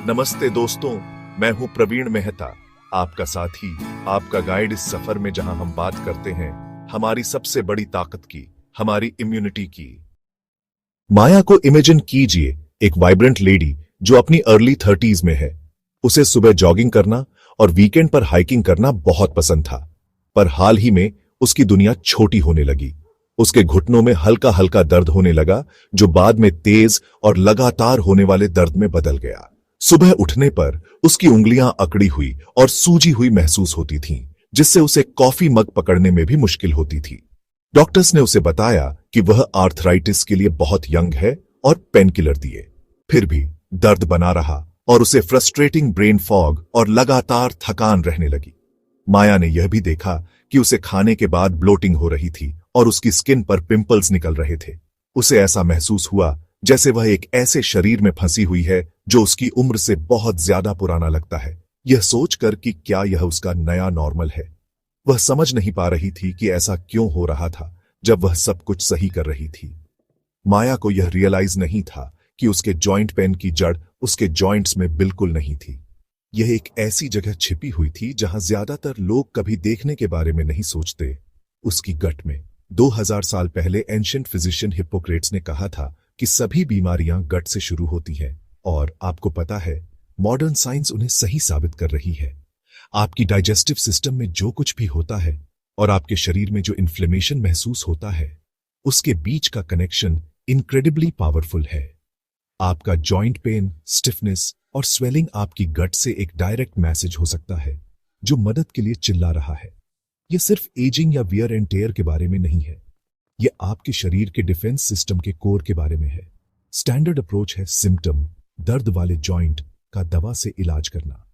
नमस्ते दोस्तों, मैं हूं प्रवीण मेहता, आपका साथी, आपका गाइड इस सफर में जहां हम बात करते हैं हमारी सबसे बड़ी ताकत की, हमारी इम्यूनिटी की। माया को इमेजिन कीजिए, एक वाइब्रेंट लेडी जो अपनी अर्ली 30s में है। उसे सुबह जॉगिंग करना और वीकेंड पर हाइकिंग करना बहुत पसंद था, पर हाल ही में उसकी दुनिया छोटी होने लगी। उसके घुटनों में हल्का हल्का दर्द होने लगा, जो बाद में तेज और लगातार होने वाले दर्द में बदल गया। सुबह उठने पर उसकी उंगलियां अकड़ी हुई और सूजी हुई महसूस होती थीं, जिससे उसे कॉफी मग पकड़ने में भी मुश्किल होती थी। डॉक्टर्स ने उसे बताया कि वह आर्थराइटिस के लिए बहुत यंग है और पेन किलर दिए। फिर भी दर्द बना रहा और उसे फ्रस्ट्रेटिंग ब्रेन फॉग और लगातार थकान रहने लगी। माया ने यह भी देखा कि उसे खाने के बाद ब्लोटिंग हो रही थी और उसकी स्किन पर पिंपल्स निकल रहे थे। उसे ऐसा महसूस हुआ जैसे वह एक ऐसे शरीर में फंसी हुई है जो उसकी उम्र से बहुत ज्यादा पुराना लगता है। यह सोचकर कि क्या यह उसका नया नॉर्मल है। वह समझ नहीं पा रही थी कि ऐसा क्यों हो रहा था जब वह सब कुछ सही कर रही थी। माया को यह रियलाइज नहीं था कि उसके जॉइंट पेन की जड़ उसके जॉइंट्स में बिल्कुल नहीं थी। यह एक ऐसी जगह छिपी हुई थी जहां ज्यादातर लोग कभी देखने के बारे में नहीं सोचते, उसकी गट में। 2000 साल पहले एंशिएंट फिजिशियन हिप्पोक्रेट्स ने कहा था कि सभी बीमारियां गट से शुरू होती हैं, और आपको पता है, मॉडर्न साइंस उन्हें सही साबित कर रही है। आपकी डाइजेस्टिव सिस्टम में जो कुछ भी होता है और आपके शरीर में जो इन्फ्लेमेशन महसूस होता है, उसके बीच का कनेक्शन इनक्रेडिबली पावरफुल है। आपका जॉइंट पेन, स्टिफनेस और स्वेलिंग आपकी गट से एक डायरेक्ट मैसेज हो सकता है जो मदद के लिए चिल्ला रहा है। यह सिर्फ एजिंग या वियर एंड टेयर के बारे में नहीं है, यह आपके शरीर के डिफेंस सिस्टम के कोर के बारे में है। स्टैंडर्ड अप्रोच है सिम्टम, दर्द वाले जॉइंट का दवा से इलाज करना।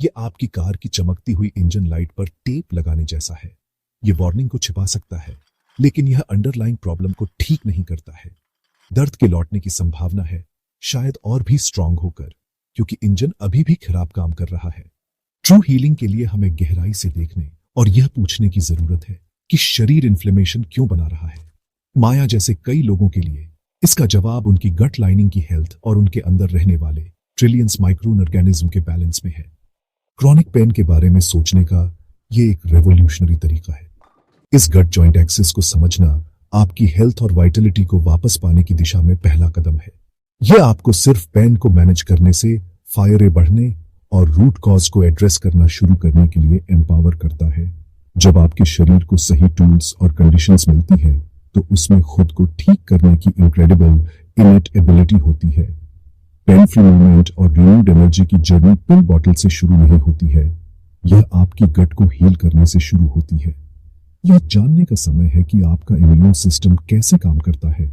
यह आपकी कार की चमकती हुई इंजन लाइट पर टेप लगाने जैसा है। यह वार्निंग को छिपा सकता है, लेकिन यह अंडरलाइंग प्रॉब्लम को ठीक नहीं करता है। दर्द के लौटने की संभावना है, शायद और भी स्ट्रांग होकर, क्योंकि इंजन अभी भी खराब काम कर रहा है। ट्रू हीलिंग के लिए हमें गहराई से देखने और यह पूछने की जरूरत है कि शरीर इन्फ्लेमेशन क्यों बना रहा है। माया जैसे कई लोगों के लिए इसका जवाब उनकी गट लाइनिंग की हेल्थ और उनके अंदर रहने वाले ट्रिलियंस माइक्रो ऑर्गेनिज्म के बैलेंस में है। क्रॉनिक पेन के बारे में सोचने का यह एक रेवोल्यूशनरी तरीका है। इस गट जॉइंट एक्सिस को समझना आपकी हेल्थ और वाइटलिटी को वापस पाने की दिशा में पहला कदम है। यह आपको सिर्फ पेन को मैनेज करने से फायरे बढ़ने और रूट कॉज को एड्रेस करना शुरू करने के लिए एम्पावर करता है। जब आपके शरीर को सही टूल्स और कंडीशंस मिलती हैं, तो उसमें खुद को ठीक करने की इनक्रेडिबल इनेट एबिलिटी होती है। पेन फ्री मूवमेंट और रिन्यूड एनर्जी की जर्नी पिल बॉटल से शुरू नहीं होती है, यह आपकी गट को हील करने से शुरू होती है। यह जानने का समय है कि आपका इम्यून सिस्टम कैसे काम करता है।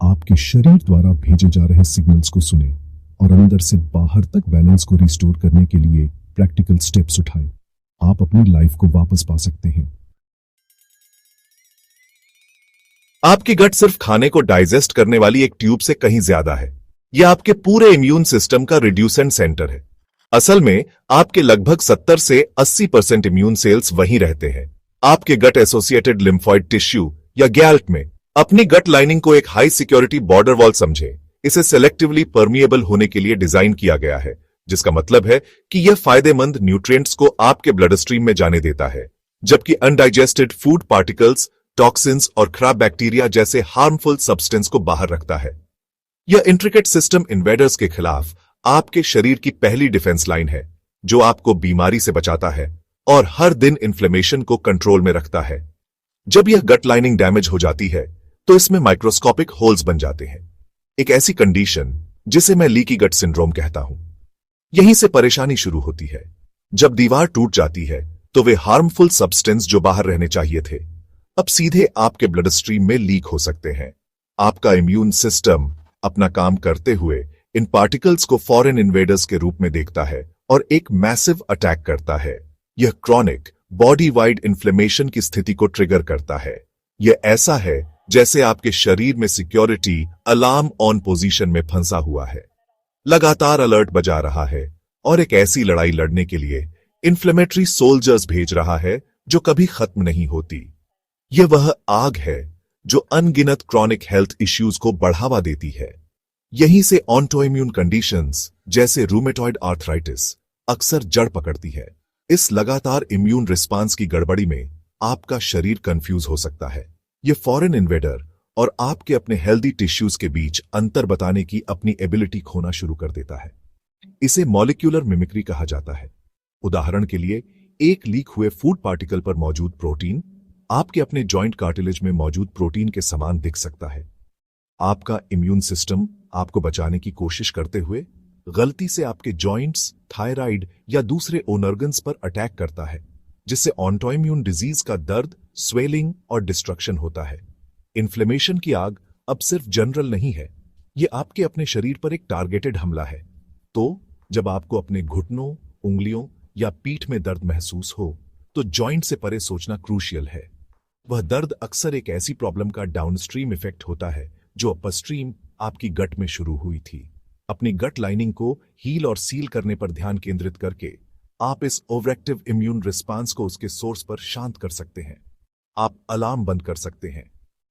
आपके शरीर द्वारा भेजे जा रहे सिग्नल्स को सुने और अंदर से बाहर तक बैलेंस को रिस्टोर करने के लिए प्रैक्टिकल स्टेप्स उठाएं। आप अपनी लाइफ को वापस पा सकते हैं। आपकी गट सिर्फ खाने को डाइजेस्ट करने वाली एक ट्यूब से कहीं ज्यादा है। यह आपके पूरे इम्यून सिस्टम का रिड्यूसेंट सेंटर है। असल में आपके लगभग 70 से 80% इम्यून सेल्स वहीं रहते हैं, आपके गट एसोसिएटेड लिम्फॉइड टिश्यू या गैल्ट में। अपनी गट लाइनिंग को एक हाई सिक्योरिटी बॉर्डर वॉल समझें। इसे सेलेक्टिवली परमिएबल होने के लिए डिजाइन किया गया है, जिसका मतलब है कि यह फायदेमंद न्यूट्रिएंट्स को आपके ब्लड स्ट्रीम में जाने देता है, जबकि अनडाइजेस्टेड फूड पार्टिकल्स, टॉक्सिन्स और खराब बैक्टीरिया जैसे हार्मफुल सब्सटेंस को बाहर रखता है। यह इंट्रिकेट सिस्टम इन्वेडर्स के खिलाफ आपके शरीर की पहली डिफेंस लाइन है, जो आपको बीमारी से बचाता है और हर दिन इन्फ्लेमेशन को कंट्रोल में रखता है। जब यह गट लाइनिंग डैमेज हो जाती है, तो इसमें माइक्रोस्कोपिक होल्स बन जाते हैं, एक ऐसी कंडीशन जिसे मैं लीकी गट सिंड्रोम कहता हूं। यहीं से परेशानी शुरू होती है। जब दीवार टूट जाती है, तो वे हार्मफुल सब्सटेंस जो बाहर रहने चाहिए थे, अब सीधे आपके ब्लड स्ट्रीम में लीक हो सकते हैं। आपका इम्यून सिस्टम अपना काम करते हुए इन पार्टिकल्स को फॉरेन इन्वेडर्स के रूप में देखता है और एक मैसिव अटैक करता है। यह क्रॉनिक बॉडी वाइड इन्फ्लेमेशन की स्थिति को ट्रिगर करता है। यह ऐसा है जैसे आपके शरीर में सिक्योरिटी अलार्म ऑन पोजीशन में फंसा हुआ है, लगातार अलर्ट बजा रहा है और एक ऐसी लड़ाई लड़ने के लिए इन्फ्लेमेटरी सोल्जर्स भेज रहा है जो कभी खत्म नहीं होती। यह वह आग है जो अनगिनत क्रॉनिक हेल्थ इश्यूज को बढ़ावा देती है। यहीं से ऑटोइम्यून कंडीशंस जैसे रूमेटॉइड आर्थराइटिस अक्सर जड़ पकड़ती है। इस लगातार इम्यून रिस्पांस की गड़बड़ी में आपका शरीर कंफ्यूज हो सकता है। यह फॉरेन इन्वेडर और आपके अपने हेल्दी टिश्यूज के बीच अंतर बताने की अपनी एबिलिटी खोना शुरू कर देता है। इसे मॉलिक्यूलर मिमिक्री कहा जाता है। उदाहरण के लिए, एक लीक हुए फूड पार्टिकल पर मौजूद प्रोटीन आपके अपने जॉइंट कार्टिलेज में मौजूद प्रोटीन के समान दिख सकता है। आपका इम्यून सिस्टम आपको बचाने की कोशिश करते हुए गलती से आपके जॉइंट्स, थायराइड या दूसरे ओनर्गन्स पर अटैक करता है, जिससे ऑटोइम्यून डिजीज का दर्द, स्वेलिंग और डिस्ट्रक्शन होता है। इन्फ्लेमेशन की आग अब सिर्फ जनरल नहीं है, यह आपके अपने शरीर पर एक टारगेटेड हमला है। तो जब आपको अपने घुटनों, उंगलियों या पीठ में दर्द महसूस हो, तो जॉइंट से परे सोचना क्रूशियल है। वह दर्द अक्सर एक ऐसी प्रॉब्लम का डाउनस्ट्रीम इफेक्ट होता है जो अपस्ट्रीम आपकी गट में शुरू हुई थी। अपनी गट लाइनिंग को हील और सील करने पर ध्यान केंद्रित करके आप इस ओवरएक्टिव इम्यून रिस्पांस को उसके सोर्स पर शांत कर सकते हैं। आप अलार्म बंद कर सकते हैं।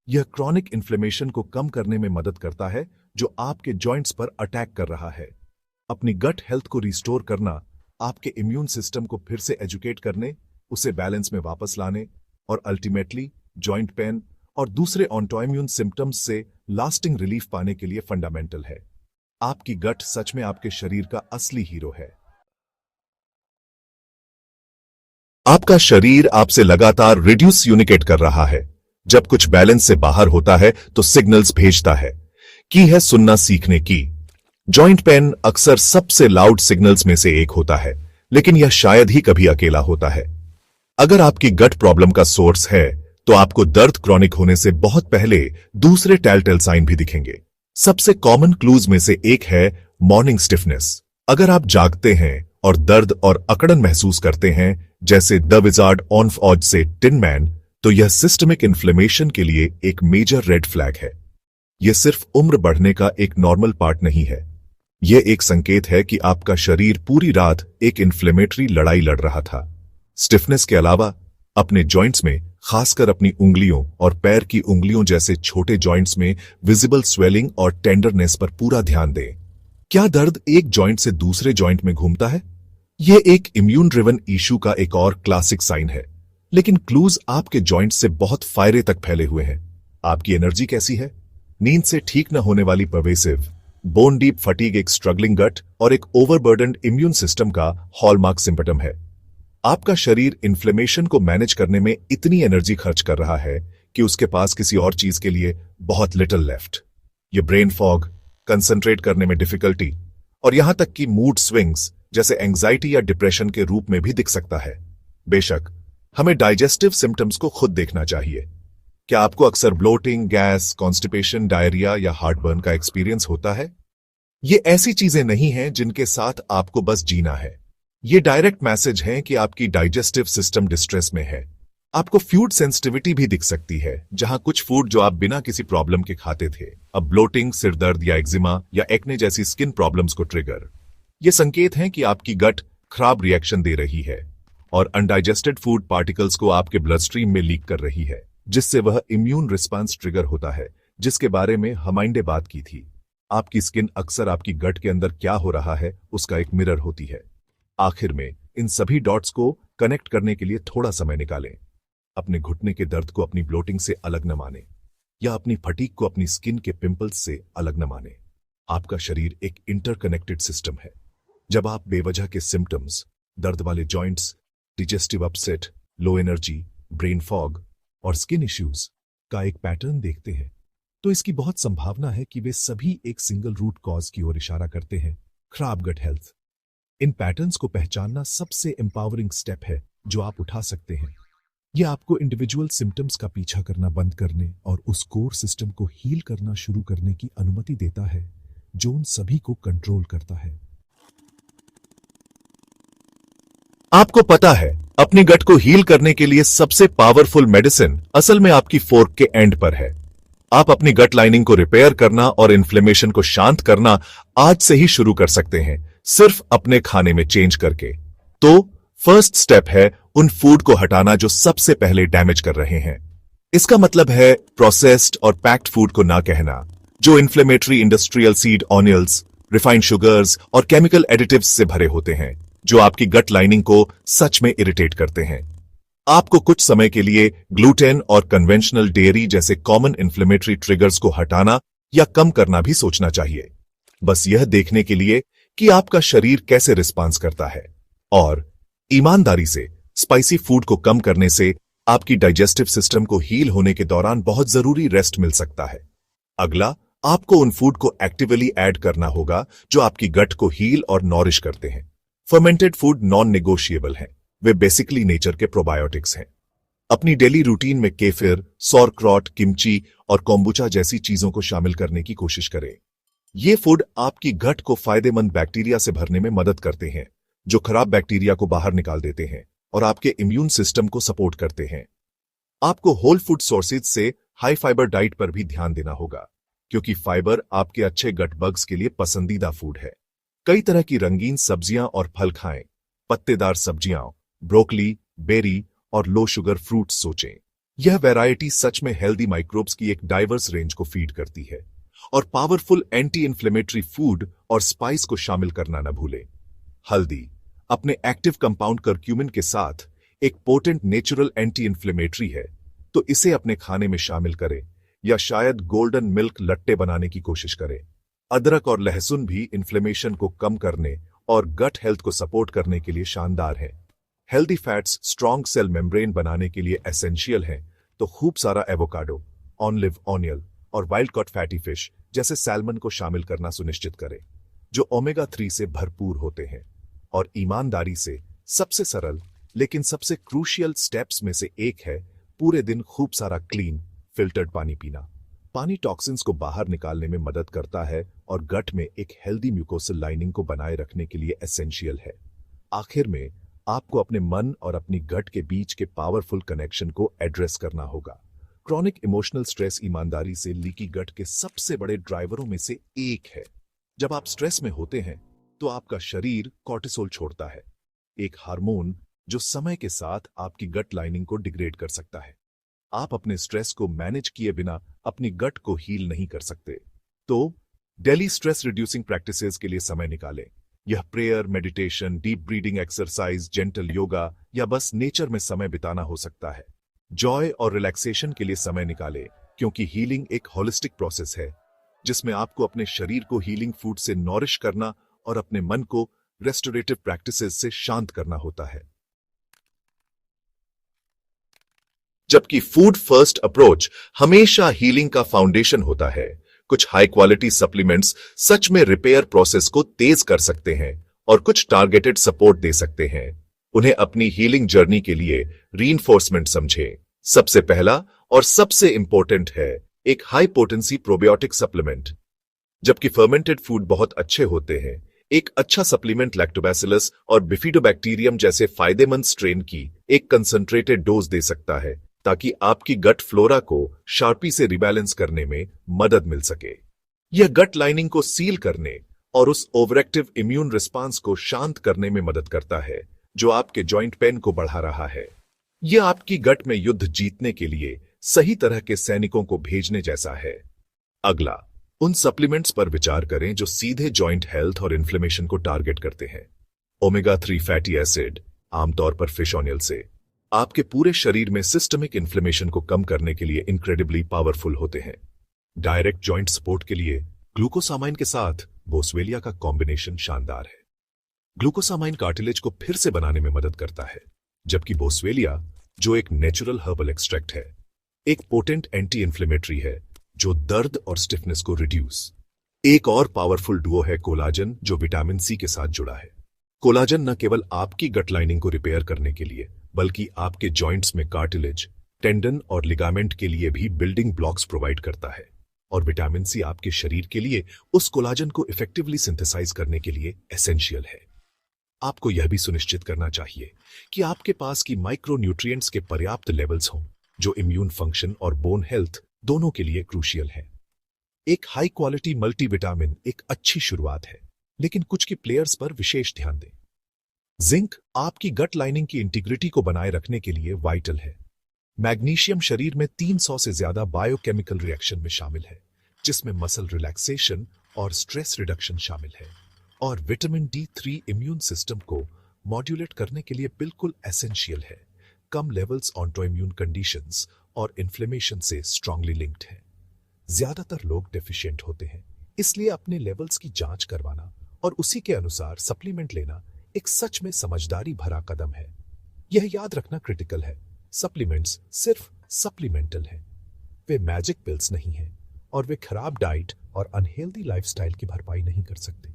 यह क्रॉनिक इन्फ्लेमेशन को कम करने में मदद करता है जो आपके जॉइंट्स पर अटैक कर रहा है। अपनी गट हेल्थ को रिस्टोर करना आपके इम्यून सिस्टम को फिर से एजुकेट करने, उसे बैलेंस में वापस लाने और अल्टीमेटली जॉइंट पेन और दूसरे ऑटोइम्यून सिम्टम्स से लास्टिंग रिलीफ पाने के लिए फंडामेंटल है। आपकी गट सच में आपके शरीर का असली हीरो है। आपका शरीर आपसे लगातार रिड्यूस यूनिकेट कर रहा है। जब कुछ बैलेंस से बाहर होता है तो सिग्नल्स भेजता है। की है सुनना सीखने की। जॉइंट पेन अक्सर सबसे लाउड सिग्नल्स में से एक होता है, लेकिन यह शायद ही कभी अकेला होता है। अगर आपकी गट प्रॉब्लम का सोर्स है तो आपको दर्द क्रॉनिक होने से बहुत पहले दूसरे टेलटेल साइन भी दिखेंगे। सबसे कॉमन क्लूज में से एक है मॉर्निंग स्टिफनेस। अगर आप जागते हैं और दर्द और अकड़न महसूस करते हैं, जैसे द विजार्ड ऑन ऑज से टिन मैन, तो यह सिस्टमिक इन्फ्लेमेशन के लिए एक मेजर रेड फ्लैग है। यह सिर्फ उम्र बढ़ने का एक नॉर्मल पार्ट नहीं है। यह एक संकेत है कि आपका शरीर पूरी रात एक इन्फ्लेमेटरी लड़ाई लड़ रहा था। स्टिफनेस के अलावा अपने जॉइंट्स में, खासकर अपनी उंगलियों और पैर की उंगलियों जैसे छोटे जॉइंट्स में विजिबल स्वेलिंग और टेंडरनेस पर पूरा ध्यान दें। क्या दर्द एक जॉइंट से दूसरे जॉइंट में घूमता है? यह एक इम्यून ड्रिवन इशू का एक और क्लासिक साइन है, लेकिन क्लूज आपके जॉइंट से बहुत फायरे तक फैले हुए हैं। आपकी एनर्जी कैसी है? नींद से ठीक न होने वाली परवेसिव बोन डीप फटीग एक स्ट्रगलिंग गट और एक ओवरबर्डन्ड इम्यून सिस्टम का हॉलमार्क सिम्पटम है। आपका शरीर इन्फ्लेमेशन को मैनेज करने में इतनी एनर्जी खर्च कर रहा है कि उसके पास किसी और चीज के लिए बहुत लिटिल लेफ्ट। ये ब्रेन फॉग, कंसंट्रेट करने में डिफिकल्टी और यहां तक कि मूड स्विंग्स जैसे एंजाइटी या डिप्रेशन के रूप में भी दिख सकता है। बेशक हमें डाइजेस्टिव सिम्टम्स को खुद देखना चाहिए। क्या आपको अक्सर ब्लोटिंग, गैस, कॉन्स्टिपेशन, डायरिया या हार्टबर्न का एक्सपीरियंस होता है? ये ऐसी चीजें नहीं हैं जिनके साथ आपको बस जीना है। ये डायरेक्ट मैसेज हैं कि आपकी डाइजेस्टिव सिस्टम डिस्ट्रेस में है। आपको फूड सेंसिटिविटी भी दिख सकती है, जहां कुछ फूड जो आप बिना किसी प्रॉब्लम के खाते थे, अब ब्लोटिंग, सिरदर्द या एक्जिमा या एक्ने जैसी स्किन प्रॉब्लम्स को ट्रिगर। ये संकेत हैं कि आपकी गट खराब रिएक्शन दे रही है और अनडाइजेस्टेड फूड पार्टिकल्स को आपके ब्लड स्ट्रीम में लीक कर रही है, जिससे वह इम्यून रिस्पांस ट्रिगर होता है, जिसके बारे में हमाइंडे बात की थी। आपकी स्किन अक्सर आपकी गट के अंदर क्या हो रहा है उसका एक मिरर होती है। आखिर में इन सभी डॉट्स को कनेक्ट करने के लिए थोड़ा समय निकालें। अपने घुटने के दर्द को अपनी ब्लोटिंग से अलग न माने या अपनी फटीग को अपनी स्किन के पिंपल्स से अलग न माने। आपका शरीर एक इंटरकनेक्टेड सिस्टम है। जब आप बेवजह के सिम्टम्स, दर्द वाले joints, digestive upset, low energy, brain fog और स्किन इश्यूज का एक पैटर्न देखते हैं, तो इसकी बहुत संभावना है कि वे सभी एक सिंगल रूट कॉज की ओर इशारा करते हैं, खराब गट हेल्थ। इन पैटर्न्स को पहचानना सबसे एम्पावरिंग स्टेप है जो आप उठा सकते हैं। यह आपको इंडिविजुअल सिम्टम्स का पीछा करना बंद करने और उस कोर सिस्टम को हील करना शुरू करने की अनुमति देता है जो उन सभी को कंट्रोल करता है। आपको पता है, अपनी गट को हील करने के लिए सबसे पावरफुल मेडिसिन असल में आपकी फोर्क के एंड पर है। आप अपनी गट लाइनिंग को रिपेयर करना और इन्फ्लेमेशन को शांत करना आज से ही शुरू कर सकते हैं, सिर्फ अपने खाने में चेंज करके। तो फर्स्ट स्टेप है उन फूड को हटाना जो सबसे पहले डैमेज कर रहे हैं। इसका मतलब है प्रोसेस्ड और पैक्ड फूड को ना कहना, जो inflammatory industrial seed oils, refined sugars और केमिकल एडिटिव्स से भरे होते हैं, जो आपकी गट लाइनिंग को सच में इरिटेट करते हैं। आपको कुछ समय के लिए ग्लूटेन और कन्वेंशनल डेयरी जैसे कॉमन इन्फ्लेमेटरी ट्रिगर्स को हटाना या कम करना भी सोचना चाहिए, बस यह देखने के लिए कि आपका शरीर कैसे रिस्पॉन्स करता है। और ईमानदारी से स्पाइसी फूड को कम करने से आपकी डाइजेस्टिव सिस्टम को हील होने के दौरान बहुत जरूरी रेस्ट मिल सकता है। अगला, आपको उन फूड को एक्टिवली ऐड करना होगा जो आपकी गट को हील और नॉरिश करते हैं। फर्मेंटेड फूड नॉन नेगोशिएबल हैं, वे बेसिकली नेचर के प्रोबायोटिक्स हैं। अपनी डेली रूटीन में केफिर, सौरक्रॉट, किमची और कोम्बुचा जैसी चीजों को शामिल करने की कोशिश करें। ये फूड आपकी गट को फायदेमंद बैक्टीरिया से भरने में मदद करते हैं, जो खराब बैक्टीरिया को बाहर निकाल देते हैं और आपके इम्यून सिस्टम को सपोर्ट करते हैं। आपको होल फूड सोर्सेज से हाई फाइबर डाइट पर भी ध्यान देना होगा, क्योंकि फाइबर आपके अच्छे गट बग्स के लिए पसंदीदा फूड है। कई तरह की रंगीन सब्जियां और फल खाएं, पत्तेदार सब्जियां, ब्रोकली, बेरी और लो शुगर फ्रूट्स सोचें। यह वैरायटी सच में हेल्दी माइक्रोब्स की एक डाइवर्स रेंज को फीड करती है। और पावरफुल एंटी इन्फ्लेमेटरी फूड और स्पाइस को शामिल करना न भूलें। हल्दी अपने एक्टिव कंपाउंड करक्यूमिन के साथ एक पोटेंट नेचुरल एंटी इन्फ्लेमेटरी है, तो इसे अपने खाने में शामिल करें या शायद गोल्डन मिल्क लट्टे बनाने की कोशिश करें। अदरक और लहसुन भी इन्फ्लेमेशन को कम करने और गट हेल्थ को सपोर्ट करने के लिए शानदार है। Healthy fats strong cell membrane बनाने के लिए एसेंशियल हैं, तो खूब सारा एवोकाडो, ऑलिव ऑनियल और वाइल्ड कॉट फैटी फिश जैसे सैल्मन को शामिल करना सुनिश्चित करें, जो ओमेगा 3 से भरपूर होते हैं। और ईमानदारी से सबसे सरल लेकिन सबसे क्रूशियल स्टेप्स में से एक है पूरे दिन खूब सारा क्लीन फिल्टर्ड पानी पीना। पानी टॉक्सिन्स को बाहर निकालने में मदद करता है और गट में एक हेल्दी म्यूकोसल लाइनिंग को बनाए रखने के लिए एसेंशियल है। आखिर में आपको अपने मन और अपनी गट के बीच के पावरफुल कनेक्शन को एड्रेस करना होगा। क्रॉनिक इमोशनल स्ट्रेस ईमानदारी से लीकी गट के सबसे बड़े ड्राइवरों में से एक है। जब आप स्ट्रेस में होते हैं तो आपका शरीर कॉर्टिसोल छोड़ता है, एक हार्मोन जो समय के साथ आपकी गट लाइनिंग को डिग्रेड कर सकता है। आप अपने स्ट्रेस को मैनेज किए बिना अपनी गट को हील नहीं कर सकते। तो डेली स्ट्रेस रिड्यूसिंग प्रैक्टिसेस के लिए समय निकालें। यह prayer, meditation, deep breathing exercise, gentle yoga या बस नेचर में समय बिताना हो सकता है। जॉय और रिलैक्सेशन के लिए समय निकालें, क्योंकि हीलिंग एक होलिस्टिक प्रोसेस है जिसमें आपको अपने शरीर को हीलिंग फूड से नॉरिश करना और अपने मन को रेस्टोरेटिव प्रैक्टिसेस से शांत करना होता है। जबकि फूड फर्स्ट अप्रोच हमेशा हीलिंग का फाउंडेशन होता है, कुछ हाई क्वालिटी सप्लीमेंट्स सच में रिपेयर प्रोसेस को तेज कर सकते हैं और कुछ टारगेटेड सपोर्ट दे सकते हैं। उन्हें अपनी हीलिंग जर्नी के लिए रीइंफोर्समेंट समझें। सबसे पहला और सबसे इंपॉर्टेंट है एक हाई पोटेंसी प्रोबायोटिक सप्लीमेंट। जबकि फर्मेंटेड फूड बहुत अच्छे होते हैं, एक अच्छा सप्लीमेंट लैक्टोबैसिलस और बिफिडोबैक्टीरियम जैसे फायदेमंद स्ट्रेन की एक कंसंट्रेटेड डोज दे सकता है, ताकि आपकी गट फ्लोरा को शार्पी से रिबैलेंस करने में मदद मिल सके। यह गट लाइनिंग को सील करने और उस ओवरएक्टिव इम्यून रिस्पांस को शांत करने में मदद करता है जो आपके जॉइंट पेन को बढ़ा रहा है। यह आपकी गट में युद्ध जीतने के लिए सही तरह के सैनिकों को भेजने जैसा है। अगला, उन सप्लीमेंट्स पर विचार करें जो सीधे जॉइंट हेल्थ और इन्फ्लेमेशन को टारगेट करते हैं। ओमेगा 3 फैटी एसिड, आमतौर पर फिश ऑयल से, आपके पूरे शरीर में सिस्टमिक इन्फ्लेमेशन को कम करने के लिए इनक्रेडिबली पावरफुल होते हैं। डायरेक्ट जॉइंट सपोर्ट के लिए ग्लूकोसामाइन के साथ बोसवेलिया का कॉम्बिनेशन शानदार है। ग्लूकोसामाइन कार्टिलेज को फिर से बनाने में मदद करता है, जबकि बोसवेलिया, जो एक नेचुरल हर्बल एक्सट्रैक्ट है, एक पोटेंट एंटी इन्फ्लेमेटरी है जो दर्द और स्टिफनेस को रिड्यूस। एक और पावरफुल डुओ है कोलाजन, जो विटामिन सी के साथ जुड़ा है। कोलाजन न केवल आपकी गट लाइनिंग को रिपेयर करने के लिए, बल्कि आपके जॉइंट्स में कार्टिलेज, टेंडन और लिगामेंट के लिए भी बिल्डिंग ब्लॉक्स प्रोवाइड करता है। और विटामिन सी आपके शरीर के लिए उस कोलाजन को इफेक्टिवली सिंथेसाइज करने के लिए एसेंशियल है। आपको यह भी सुनिश्चित करना चाहिए कि आपके पास की माइक्रो न्यूट्रिएंट्स के पर्याप्त लेवल्स हों, जो इम्यून फंक्शन और बोन हेल्थ दोनों के लिए क्रूशियल है। एक हाई क्वालिटी मल्टीविटामिन एक अच्छी शुरुआत है, लेकिन कुछ की प्लेयर्स पर विशेष ध्यान दें। जिंक आपकी गट लाइनिंग की इंटीग्रिटी को बनाए रखने के लिए वाइटल है। मैग्नीशियम शरीर में 300 से ज्यादा बायोकेमिकल रिएक्शन में शामिल है, जिसमें मसल रिलैक्सेशन और स्ट्रेस रिडक्शन शामिल है। और विटामिन D3 इम्यून सिस्टम को मॉड्यूलेट करने के लिए बिल्कुल एसेंशियल है। कम लेवल्स ऑटोइम्यून कंडीशंस और इन्फ्लेमेशन से स्ट्रांगली लिंक्ड है। ज्यादातर लोग डेफिशिएंट होते हैं, इसलिए अपने लेवल्स की जांच करवाना और उसी के अनुसार सप्लीमेंट लेना एक सच में समझदारी भरा कदम है। यह याद रखना क्रिटिकल है, सप्लीमेंट्स सिर्फ सप्लीमेंटल हैं। वे मैजिक पिल्स नहीं हैं और वे खराब डाइट और अनहेल्दी लाइफस्टाइल की भरपाई नहीं कर सकते।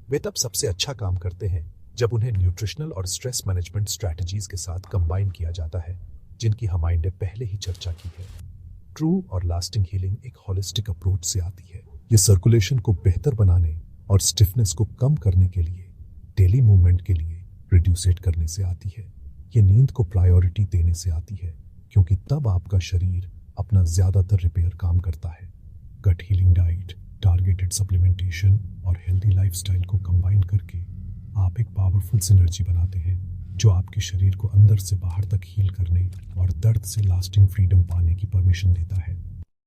वे तब सबसे अच्छा काम करते हैं जब उन्हें न्यूट्रिशनल और स्ट्रेस मैनेजमेंट स्ट्रैटेजीज के साथ कंबाइन किया जाता है, जिनकी हमने पहले ही चर्चा की है। ट्रू और लास्टिंग हीलिंग एक होलिस्टिक अप्रोच से आती है। ये सर्कुलेशन को बेहतर बनाने और स्टिफनेस को कम करने के लिए, डेली मूवमेंट के लिए रिड्यूसेट करने से आती है। ये नींद को प्रायोरिटी देने से आती है, क्योंकि तब आपका शरीर अपना ज्यादातर रिपेयर काम करता है। गट हीलिंग डाइट, टारगेटेड सप्लीमेंटेशन और हेल्दी लाइफस्टाइल को कंबाइन करके आप एक पावरफुल सिनर्जी बनाते हैं, जो आपके शरीर को अंदर से बाहर तक हील करने और दर्द से लास्टिंग फ्रीडम पाने की परमिशन देता है।